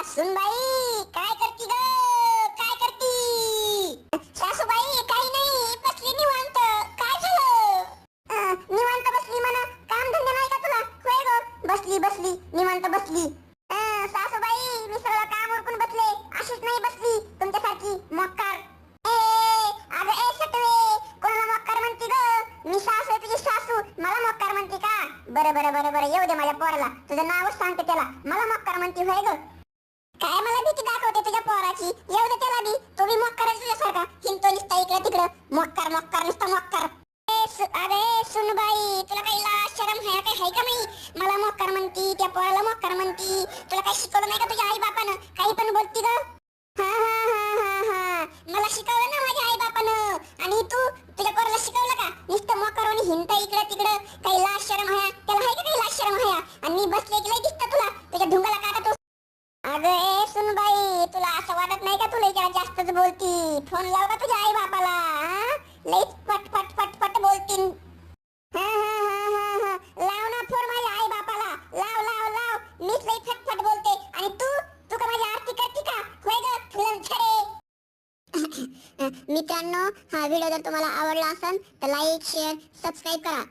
सुनबाई काय करती ग? काय करती? सासूबाई काही नाही, बसली निवांत. काय झालं? निवांत बसली म्हणा, काम धंदा नाही का तुला? होय ग, बसली बसली निवांत बसली. सासूबाई मी सगळं काम उरकून बसले, अशीच नाही बसली तुमच्यासारखी मक्कार. अगं ए सटवे, कोणाला मक्कार म्हणती ग? मी सासू आहे तुझी सासू, मला मक्कार म्हणती का? बरं बरं बरं बरं, येऊ दे माझ्या पोराला, तुझं नावच सांगते त्याला, मला मक्कार म्हणती होय ग? काय मला भीती दाखवते तुझ्या पोराची? येऊ दे त्याला बी, तो बी मक्कार आहे तुझ्यासारखा, हिंडतो नुसता इकडे तिकडं, मक्कार मक्कार नुसता मक्कार. अरे सुनबाई, तुला काही लाज शरम आहे काय? आहे का नाही? मला मक्कार म्हणती, त्या पोराला मक्कार म्हणती. तुला काही शिकवलं नाही का तुझ्या आई बापानं? काही पण बोलती ग? हा मला शिकवलं ना माझ्या आई बापानं, आणि तू तुझ्या पोराला शिकवलं का? नुसतं मक्कार आणि हिंडता इकडे तिकडं. काही लाज शरम आहे? त्याला आहे का काही लाज शरम आहे? आणि मी बसले की लई दिसतं तुला, तुझ्या ढुंगाला काढतो. अगं ए सुनबाई, तुला असं वाटत नाही का तुला इकडे जास्तच बोलती? फोन लाव का तुझ्या आई बापाला? लईच पट पट पट पट बोलतीन. लाव ना फोन माझ्या आई बापाला, लाव लाव लाव. मीच लई फटफट बोलते, आणि तू तू का माझी आरती करती का? होय ग फुलंझडे. मित्रांनो, हा व्हिडिओ जर तुम्हाला आवडला असेल तर लाईक शेअर सबस्क्राईब करा.